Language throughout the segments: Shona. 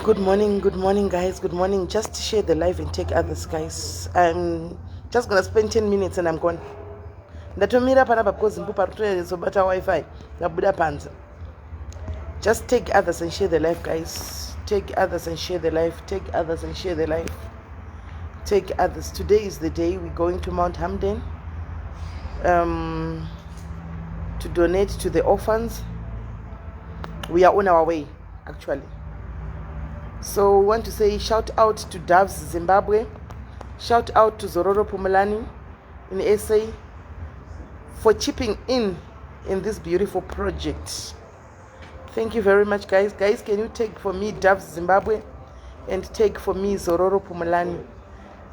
Good morning, guys. Good morning. Just share the live and take others, guys. I'm just gonna spend 10 minutes and I'm gone. Ndatomira panapa because mpupa rutozobata Wi-Fi. Ngabuda panza. Just take others and share the live, guys. Take others and share the live. Take others and share the live. Take others. Today is the day we're going to Mount Hamden to donate to the orphans. We are on our way, actually. So we want to say shout out to Doves Zimbabwe, shout out to Zororo Pumulani in SA for chipping in this beautiful project. Thank you very much, guys. Guys, can you take for me Doves Zimbabwe and take for me Zororo Pumulani?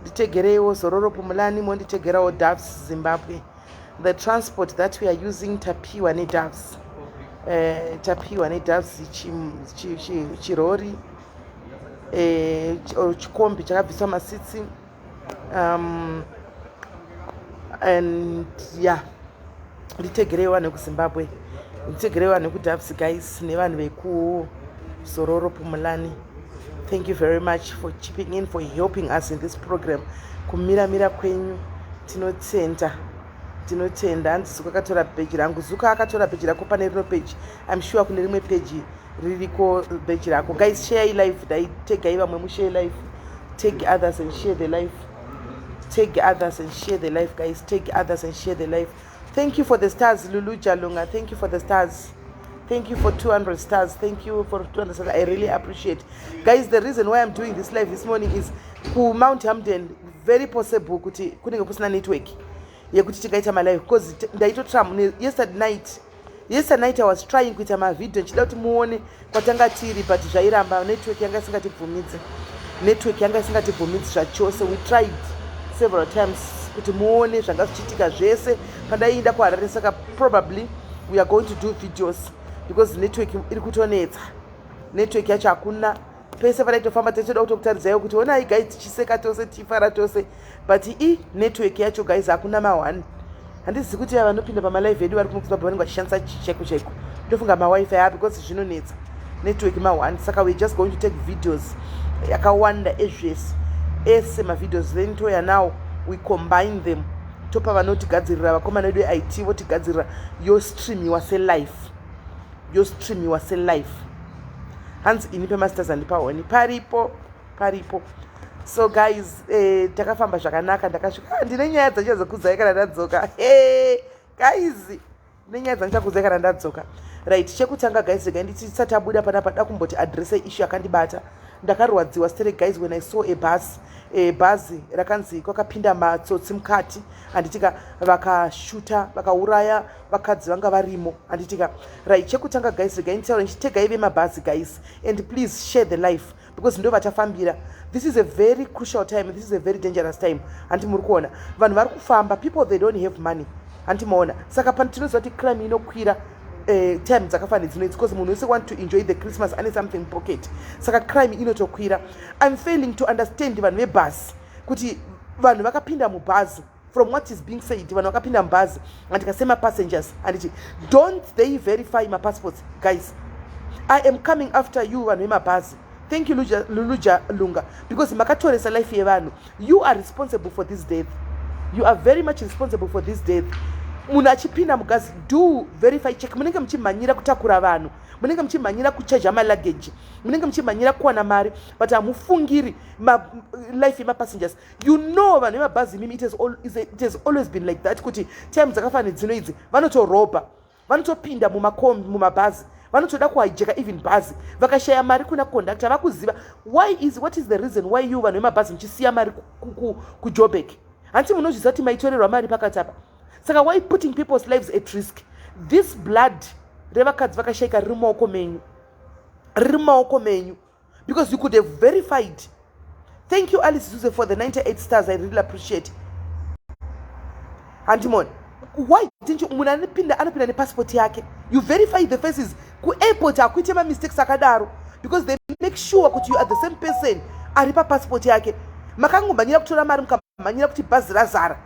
Nditegerewo Zororo Pumulani, monditegerewo Doves Zimbabwe. The transport that we are using tapiwa ne Doves. Tapiwa ne Doves chirori. Chikombi chakabviswa masitsi and yeah, nditegerewa nekuZimbabwe, nditegerewa nekuDoves, guys, nevanhu veku Zororo Pumulani. Thank you very much for chipping in, for helping us in this program. Kumira kwenyu tinotenda. Handisi kwakatora page rangu, Zuka akatora page rako pane rino page. I'm sure kune rimwe page ririko page rako. Guys, share live. Take vamwe share live. Take others and share the live. Take others and share the live, guys. Take others and share the live. Thank you for the stars, Lulu Jalunga. Thank you for the stars. Thank you for 200 stars. Thank you for 200 stars. I really appreciate. Guys, the reason why I'm doing this live this morning is ku Mount Hamden, very possible kuti kunenge kusina network yekuti tikaita malive, because ndaitotram yesterday night I was trying kuita mavideo nchida kuti muone kwatanga tiri, but zvairamba network yanga isingatibvumidzi zvachose. We tried several times kuti muone zvanga zvichiitika zvese pandaienda kuHarare. Saka probably we are going to do videos because network iri kutonetsa. Network yacho hakuna. Pese padaitofamba tichida kutokutaridzaiwo kuti onai guys tichiseka tose tifara tose, but network yacho guys hakuna ma1. Handisi kuti vanopinda pamalive edu vari kumuZimbabwe vanenge vachishandisa chaiko ndofunga mawifi because zvinonetsa network ma1. Saka we're just going to take videos yakawanda ezvese ese mavideos, then toya now we combine them, topa vanotigadzirira vakomana vedu IT votigadzirira yostreamiwa selive. Hanzi ini pemasters andipahoni paripo. So guys, takafamba zvakanaka, ndakasvika ndine nyaya dzandichazokuzai kana ndadzoka. Guys, ndine nyaya dzandichakuzai kana ndadzoka. Right, chekutanga guys, rega ndisati abuda panapa da kumboti address issue yakandibata. Ndakarwadziwa straight guys when I saw a bhazi rakanzi kwakapinda matsotsi mukati, anditika vakashuta vakauraya vakadzi vanga varimo. Anditika right, chekutanga guys, rega nditaura ndichitegai vemabhazi guys, and please share the life because ndo vatafambira. This is a very crucial time. This is a very dangerous time. Anti muri kuona vanhu vari kufamba, people they don't have money. Anti maona saka pantinoziva kuti crime inokwira time dzakafanira dzinoidzi because munhu wese want to enjoy the Christmas ane something pocket. Saka crime inotokwira. I'm failing to understand vanhu vebhazi kuti vanhu vakapinda mubhazi. From what is being said, vanhu vakapinda mubhazi andikasema passengers anditi don't they verify my passports? Guys, I am coming after you vanhu vemabhazi. Thank you Luluja Lunga, because makatoresa life yevanhu. You are responsible for this death. You are very much responsible for this death. Munhu achipinda mugazi, do verify check. Munenge muchimhanyira kutakura vanhu, munenge muchimhanyira kucharge luggage, munenge muchimhanyira kuwana mari, but hamufungiri life yemapassengers. You know vanhu vemabhazi mimi it has always been like that kuti time dzakafanira dzinoidzi vanotorobha, vanotopinda mumabhazi, vanotoda kuhijeka even bhazi, vakashaya mari kuna conductor vakuziva. What is the reason why you vanhu vemabhazi muchisiya mari kuJoburg? hanti munozviziva kuti maitorerwa mari pakati apa. Saka why putting people's lives at risk? This blood revakadzi vakashaika riri mumaoko menyu, because you could have verified. Thank you Alice Zuze for the 98 stars. I really appreciate. Antimon, why didn't you munhu anopinda nepassport yake, you verify the faces ku airport akuite mistakes akadaro, because they make sure kuti you are the same person ari passport yake. Makangomhanyira kutora mari mukamhanyira kuti bhazi razara,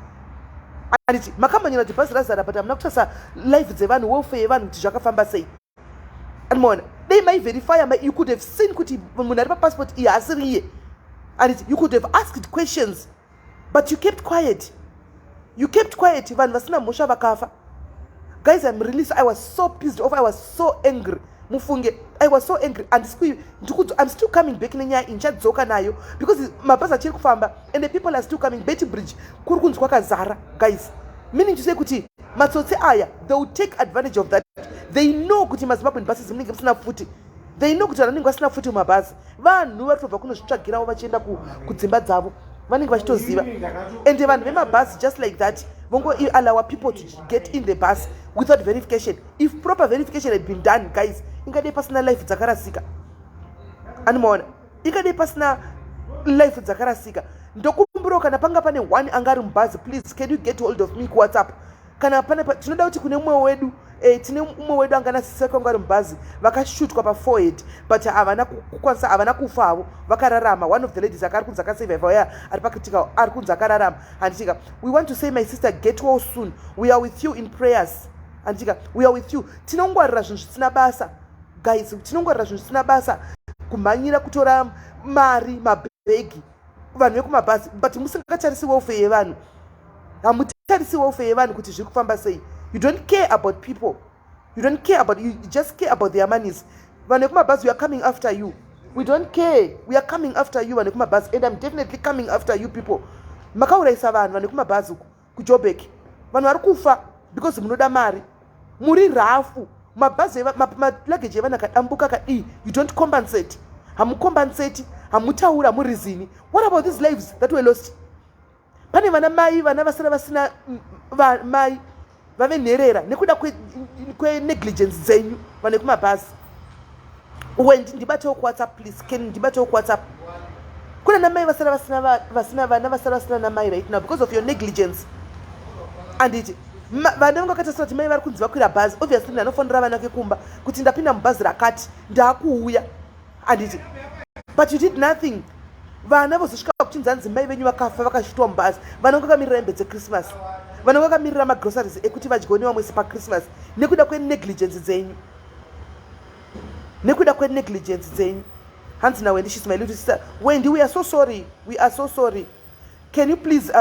anditi makamhanyira kuti bhazi razara, but hamuna kutarisa life dzevanhu, welfare yevanhu kuti zvakafamba sei. Anmona, they may verify, you could have seen kuti munhu ari passport iyi asiri iye, and you could have asked questions, but you kept quiet. You kept quiet. Vanhu vasina mhosva vakafa. Guys, I was so pissed off. I was so angry. Mufunge, I was so angry, and I'm still coming back nenyaya inchadzoka nayo, because mabhazi achiri kufamba and the people are still coming. Betty Bridge kuri kunzi kwakazara, guys, meaning to say kuti matsotsi aya, they will take advantage of that. They know kuti maZimbabwean buses munenge musina futi. They know kuti vanenge vasina futi mumabhazi. Vanhu vari kubva kunozvitsvagirawo vachienda kudzimba dzavo, vanenge vachitoziva. And vanhu vemabhazi just like that vongo allow people to get in the bus without verification. If proper verification had been done, guys, ingadei pasina life dzakarasika. Anomaona, ingadei pasina life dzakarasika. Ndokumbiro kana panga pane one angari mubhazi, please can you get hold of me kuWhatsApp. Kana pane tinoda kuti kune mumwe wedu tine mumwe wedu anganasiseka ngari mubhazi vakashootwa paforehead, but havana kukwanisa, havana kufavo, vakararama. One of the ladies akari kunzi akasurvive waya ari pakitika ari kunzi akararama. Anditika, we want to say my sister get well soon, we are with you in prayers. Anditika, we are with you. Tinongwarira zvinhu zvisina basa, guys, tinongwarira zvinhu zvisina basa, kumhanyira kutora mari, mabhegi vanhu vekumabhazi, but musingatarisi welfare yevanhu. Hamutarisi welfare yevanhu kuti zviri kufamba sei. You don't care about people. You don't care about, you just care about their monies. Vanhu vekumabhazi, we are coming after you. We don't care. We are coming after you, vanhu vekumabhazi, and I'm definitely coming after you people. Makauraisa vanhu vekumabhazi kuJoburg. Vanhu vari kufa because munoda mari. Muri rafu. Mabhazi luggage yevanhu akadambuka kadii, you don't compensate. Hamucompensate, hamutaura, hamurizini. What about these lives that were lost? Pane vana mai, vana vasina mai vavenherera nekuda kwenegligence dzenyu vanhu vekumabhazi. Ndibatewo kuWhatsApp please, can ndibatewo kuWhatsApp. Kuna namai vasina vana vasina namai right now because of your negligence. And it vana vangakatasira kuti mai vari kunzi vakwira bhazi, obviously ndanofonera vana kekumba kuti ndapinda mubhazi rakati ndakuuya, and it, but you did nothing. Vana vozosvika kuchinzanzi mai venyu vakafa vakashootwa mubhazi, vanonga vakamirira hembe dzeChristmas, vanonga vakamirira magroceries ekuti vadyiwe nevamwese paChristmas, nekuda kwenegligence dzenyu, nekuda kwenegligence dzenyu. Hanzi naWendy, she's my little sister. Wendy, we are so sorry. We are so sorry. Can you please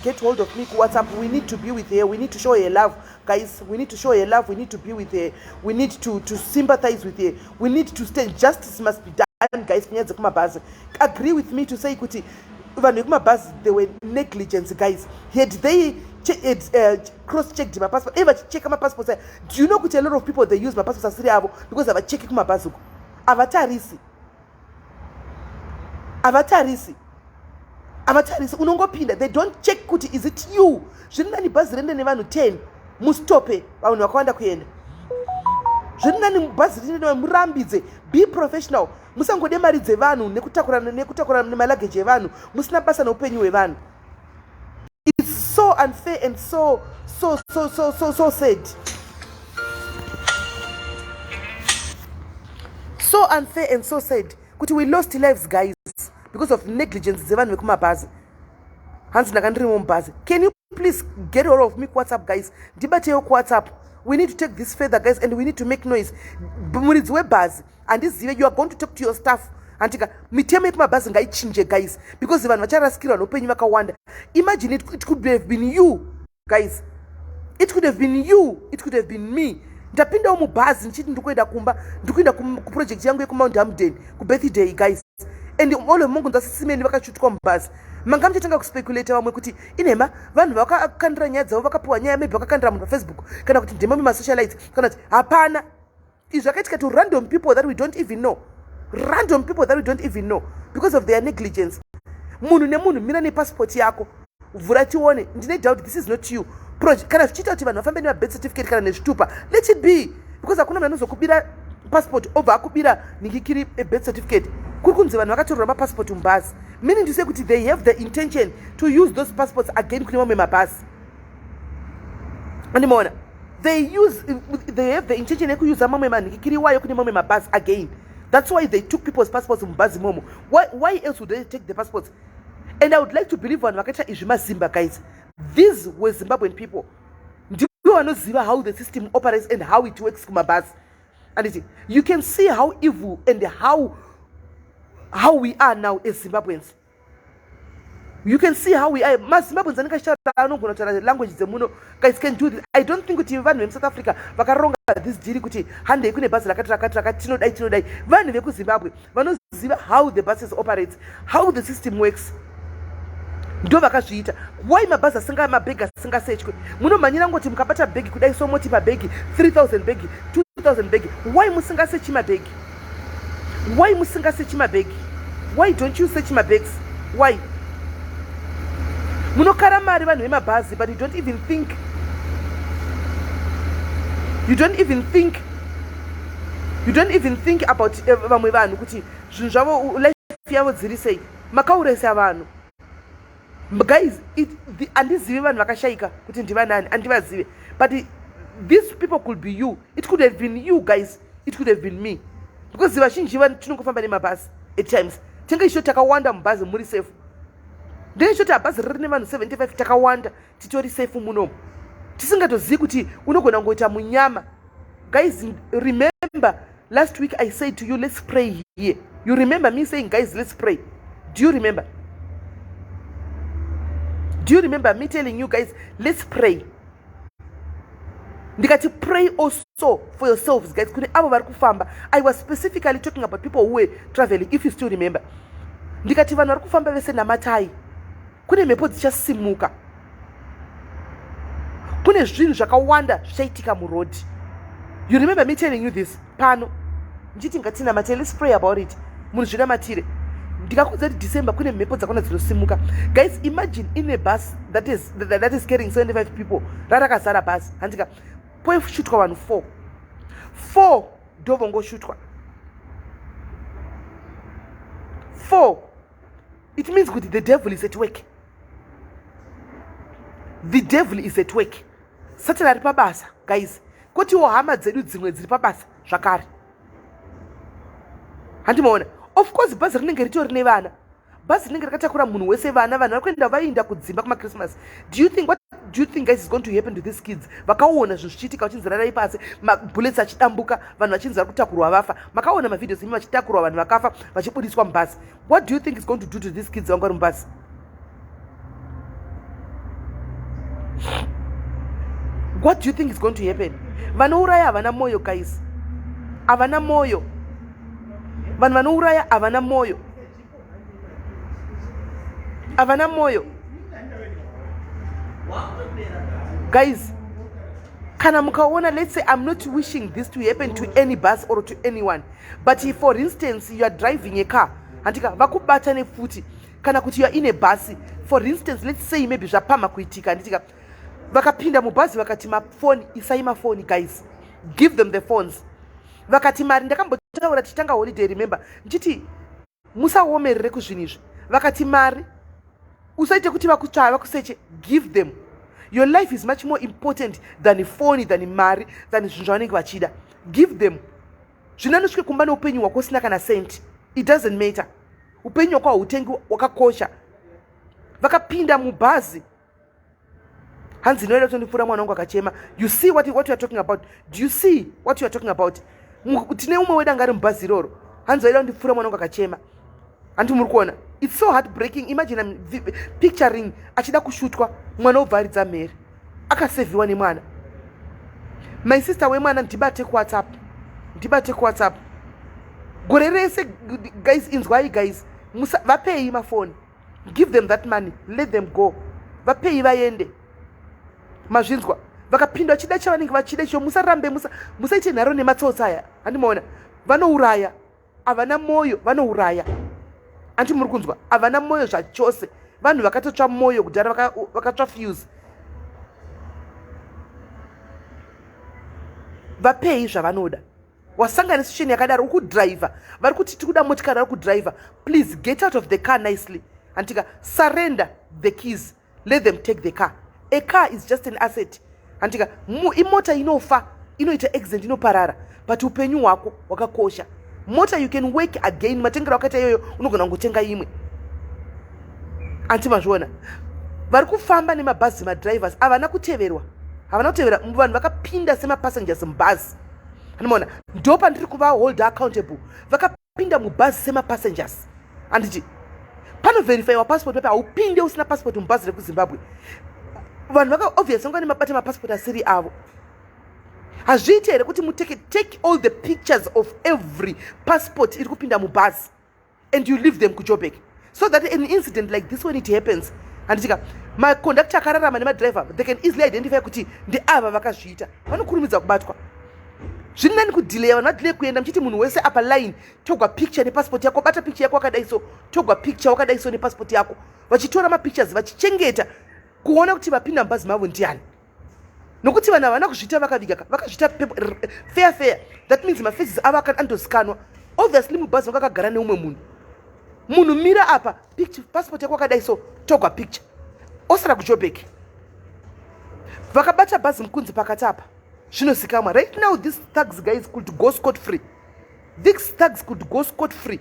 get hold of me WhatsApp? We need to be with her. We need to show her love, guys. We need to show her love. We need to be with her. We need to sympathize with her. We need to stand. Justice must be done, guys. Agree with me to say kuti they were negligence, guys. Had they cross-checked my passport, ever check my passport, do you know kuti a lot of people they use my passport because I've checked my passport. Avatarisi unongopinda, they don't check kuti is it you. Zviri nani bhazi rende nevanhu 10 mustope vanhu vakawanda kuenda. Zviri nani bhazi rende nevanhu murambidze, be professional. Musangode mari dzevanhu nekutakura nemalageji evanhu musina basa noupenyu hwevanhu. It's so unfair and so sad. So unfair and so sad kuti we lost lives, guys, because of negligence dzevanhu vekumabhazi. Hanzi ndakandirimo mubhazi. Can you please get hold of me WhatsApp, guys? Ndibatewo kuWhatsApp. We need to take this further, guys, and we need to make noise. Muridzi webhazi andizive, you are going to talk to your staff. Antika mitemo yekumabhazi ngaichinje, guys, because vanhu vacharasikirwa noupenyu vakawanda. Imagine it could have been you, guys. It could have been you. It could have been me. Ndapindawo mubhazi ndichiti ndikuenda kumba, ndikuenda kuproject yangu yekumount Hamden kubirthday, guys, and all of mungu ndasisimeni vakashootwa mubhazi. Manga muchatanga kuspekulate vamwe kuti inema vanhu vakakandira nyaya dzavo vakapuwa nyaya, maybe vakakandira munhu paFacebook kana kuti ndema mumasocialite kana kuti hapana. Izvi zvakaitika to random people that we don't even know. Random people that we don't even know because of their negligence. Munhu nemunhu mira nepassport yako. vhura tione. Ndine doubt this is not you. Kana zvichiita kuti vanhu vafambe nema-birth certificate kana nezvitupa, let it be, because hakuna munhu anozokubira passport obva akubira ningikiri birth certificate. Kuri kunzi vanhu vakatorerwa mapassport muBhazi, meaning to say kuti they have the intention to use those passports again kune mamwe mabhazi. Andimona, they have the intention yekuusa mamwe maningikiri wayo kune mamwe mabhazi again. That's why they took people's passports muBhazi momo. Why else would they take the passports? And I would like to believe vanhu vakaita izvi maZimba, guys. These were Zimbabwean people. Do you know how the system operates and how it works kumabhazi? And you can see how evil and how we are now as Zimbabweans. You can see how we are. Zimbabweans language guys can do this. I don't think kuti vanhu in South Africa vakaronga this diri kuti hande kune bhazi rakati tinodai. Vanhu veku Zimbabwe vanoziva how the buses operates, how the system works. Ndo vakazviita. Why mabhazi asinga mabhegi asingasechwe? Munomhanyira ngoti mukabata bhegi kudai so moti pabhegi 3000 bhegi 2000 bhegi. Why musingasechi mabhegi? Why musingasechi mabhegi? Why don't you search mabhegs? Why? Munokara mari vanhu vemabhazi, but you don't even think about vamwe vanhu kuti zvinhu zvavo life yavo dziri sei. Makauresa vanhu. Guys, andizive vanhu vakashaika kuti ndivanani, andivazive. But these people could be you. It could have been you, guys. It could have been me. Because vazhinji vanhu tinongofamba nemabhazi at times. Tenga isho takawanda mubhazi muri safe. Ndenge isho bhazi riri nevanhu 75 takawanda titori safe munomu. Tisingatozivi kuti unogona ngoita munyama. Guys, remember last week I said to you, let's pray here. You remember me saying, guys, let's pray? Do you remember? Do you remember me telling you guys, let's pray? Ndikati pray also for yourselves, guys. I was specifically talking about people who were traveling, if you still remember. Ndikati vanhu vari kufamba vese namatai. Kune mhepo dzichasimuka. Kune zvinhu zvakawanda zvichaitika murodhi. You remember me telling you this? Pano. Nditi ngatinamatai, let's pray about it. Munhu zvinamatire. Ndikakuudza kuti December kune mhepo dzakona dzinosimuka. Guys, imagine in a bus that is carrying 75 people. Rarakazara bus. Handika poishutwa vanhu 4 ndovongoshutwa 4. It means that the devil is at work. The devil is at work. Satan ari pabasa, guys. Kotiwo hama dzedu dzimwe dziri pabasa zvakare. Handimaona. Of course, bhazi rinenge ritori nevana. Bhazi rinenge rakatakura munhu wese vana vari kuenda vainda kudzimba kuma Christmas. What do you think guys is going to happen to these kids? Vakaona zvinhu zvichiitika vachinzi rarai pasi, mabullets achidambuka, vanhu vachinzi vari kutakurwa vafa. Makaona mavideos imi vachitakurwa vanhu vakafa vachibudiswa mubhazi. What do you think is going to do to these kids vangari mubhazi? What do you think is going to happen? Vanouraya havana moyo, guys. Havana moyo. Vanhu vanouraya havana moyo. Havana moyo. Guys, kana mukaona, let's say I'm not wishing this to happen to any bus or to anyone, but if for instance you are driving a car andika vakubata nefuti kana kuti you are in a bus, for instance let's say maybe zvapama kuitika andika vakapinda mubhazi vakati mafoni isai mafoni, guys, give them the phones. Vakati mari ndakambotaura tichitanga holiday, remember nditi musaomerere kuzvinhu izvi. Vakati mari usaite kuti vakutsvaya vakuseche, give them. Your life is much more important than phone, than mari, than zvinhu zvavanenge vachida. Give them. Zvinanosvike kumba neupenyu hwako usina kana senti. It doesn't matter. Upenyu hwako hautengi wakakosha. Vakapinda mubhazi. Hanzi noenda kutondipfuura mwana wangu akachema. You see what you are talking about? Do you see what you are talking about? Tine umwe weda ngari mubhazi iroro. Hanzi waida kundipfuura mwana wangu akachema. Anti muri kuona. It's so heartbreaking. Imagine I'm picturing achida kushutwa mwana obvaridza mhere. Akaseviwa nemwana. My sister wemwana ndibate ku WhatsApp. Gore rese, guys, inzwai, guys. Vapei mafoni. Give them that money. Let them go. Vapei vaende. Mazvinzwa. Vakapinda chida chavanenge vachida icho, musarambe, musaite nharo nematsotsa aya. Handimaona. Vanouraya. Havana moyo, vanouraya. Anti muri kunzwa, havana moyo zvachose. vanhu vakatotsva moyo kudhara vakatsva fuse. Vapei zvavanoda. Wasangana situation yakadaro ukudriver, vari kuti tikuda motikari vari kudriver, please get out of the car nicely. Antika surrender the keys, let them take the car. A car is just an asset. Antika imota inofa, inoita accident, inoparara, but upenyu hwako wakakosha. Mota you can work again, matengera wakaita iyoyo unogona kungotenga imwe. Antimazviona. Vari kufamba nemabhazi madrivers havana kuteverwa. Havana kuteverwa, vanhu vakapinda semapassengers mubhazi. Anoona, ndo pandiri kuva hold accountable. Vakapinda mubhazi semapassengers. Anditi panoverify wa passport pepa haupinde usina passport mubhazi rekuZimbabwe. Vanhu vaka obviously vangane mabata mapassport asiri avo. Hazviite here kuti take all the pictures of every passport iri kupinda mubhazi and you leave them kuJoburg, so that an incident like this when it happens, anditika my conductor akararama nemadriver, they can easily identify kuti ndeava vakazviita, vanokurumidza kubatwa. Zvinani kudelay, vanhu vadelay kuenda muchiti munhu wese apa line togwa picture nepassport yako, bata picture yako wakadai so, togwa picture wakadai so nepassport yako, vachitora mapictures vachichengeta kuona kuti vapinda mubhazi mavo ndiani. Nokuti vanhu havana kuzviita vakazviita fair. That means mafaces avo andozikanwa. Obviously mubhazi vakagara neumwe munhu mira apa picture passport yako wakadai so, togwa picture osara kuJoburg. Vakabata bhazi mukunzi pakati apa. Zvinozikamwa. Right now these thugs guys could go scot free. These thugs could go scot free.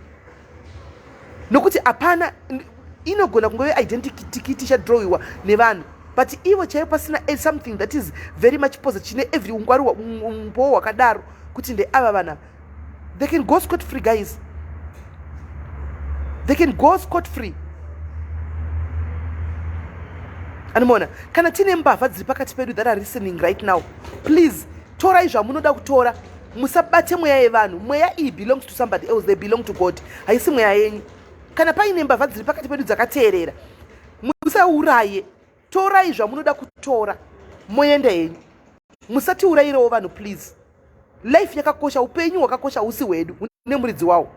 Nokuti apana inogona kungove identity ticket chadrowiwa nevanhu. But ivo chaivo pasina something that is very much positive chine every ungwari umbowo wakadaro kuti ndeava vanhu. They can go scot free, guys. They can go scot free. Anomona, kana tine mbavha dziri pakati pedu that are listening right now, please torai zvamunoda kutora, musabate mweya yevanhu. Mweya iyi belongs to somebody else, they belong to God. Haisi mweya yenyu. Kana paine mbavha dziri pakati pedu dzakateerera, musauraye. Torai zvamunoda kutora, moenda yenyu. Musatiurayirewo vanhu, please. Life yakakosha, upenyu hwakakosha, husi hwedu nemuridzi wawo.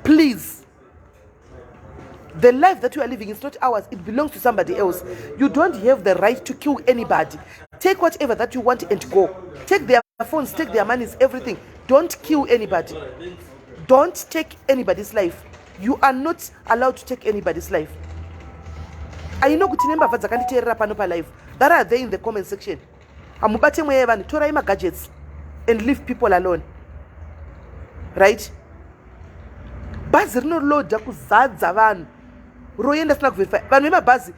Please. The life that you are living is not ours, it belongs to somebody else. You don't have the right to kill anybody. Take whatever that you want and go. Take their phones, take their monies, everything. Don't kill anybody. Don't take anybody's life. You are not allowed to take anybody's life. I know kuti nemba dzakanditeerera pano pa live. That are there in the comment section. Amubate mweya vanhu, torai ma gadgets and leave people alone. Right? Bhazi rinolodha kuzadza vanhu. Roenda sina kuverify. Vanhu vemabhazi,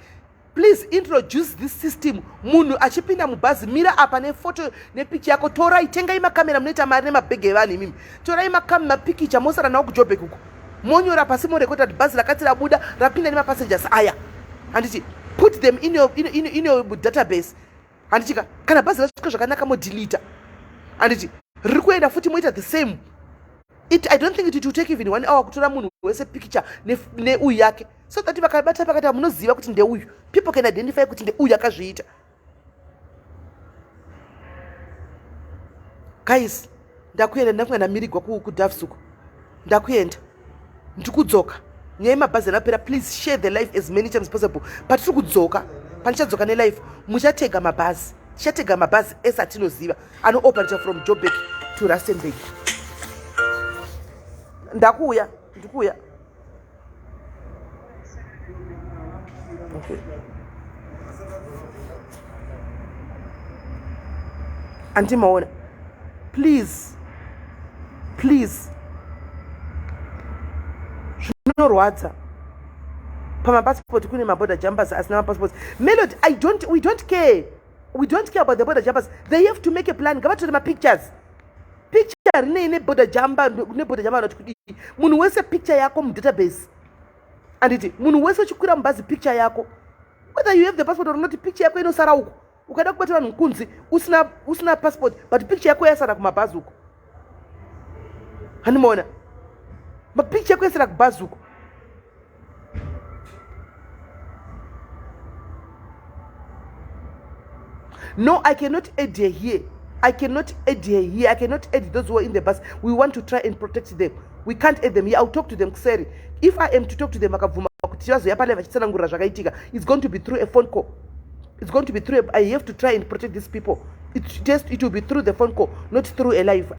please introduce this system. Munhu achipinda mubhazi, mira apa nefoto nepicture yako, torai, tengai makamera munoita mari nemabhegi evanhu imimi. Torai mapikicha mosara nawo kuJoburg uko. Monyora pasi morekota kuti bhazi rakati rabuda rapinda nemapassengers aya. Handiti put them in your database. Handiti kana bhazi rasvika zvakanaka modelete. Handiti riri kuenda futi moita the same. I don't think it will take even 1 hour kutora munhu wese picture neuyu yake, so that vakabata pakati munoziva kuti ndeuyu. People can identify kuti ndeuyu akazviita. Guys, ndakuenda ndamirigwa kudhavsuku. Ndakuenda ndikudzoka. Nyaya yemabhazi anapera, please share the life as many times as possible. But tiri kudzoka, panichadzoka nelife, muchatega mabhazi. Tichatega mabhazi ese atinoziva anooperate from Joburg to Rustenburg. Ndikuya. Okay. Antimaona, please. Zvinorwadza. Pamapassport kune maborder jumpers asina passport. Melody, we don't care. We don't care about the border jumpers. They have to make a plan. Gavatore ma pictures. Picture ne border jumper not munhu wese picture yako mu database. Anditi munhu wese uchikwira mubhazi picture yako, whether you have the passport or not, picture yako inosara uko. Ukada kubata vanhu kunzi usina passport but picture yako yasara kumabhazi uko. Hanimona ma picture yako yasara kubhazi uko. No, I cannot add here. I cannot add those who are in the bus. We want to try and protect them. We can't add them here. I'll talk to them. Sorry. If I am to talk to them, akavuma kuti vazoya pale vachitsanangurira zvakaitika. It's going to be through a phone call. It's going to be through I have to try and protect these people. It will be through the phone call, not through a live.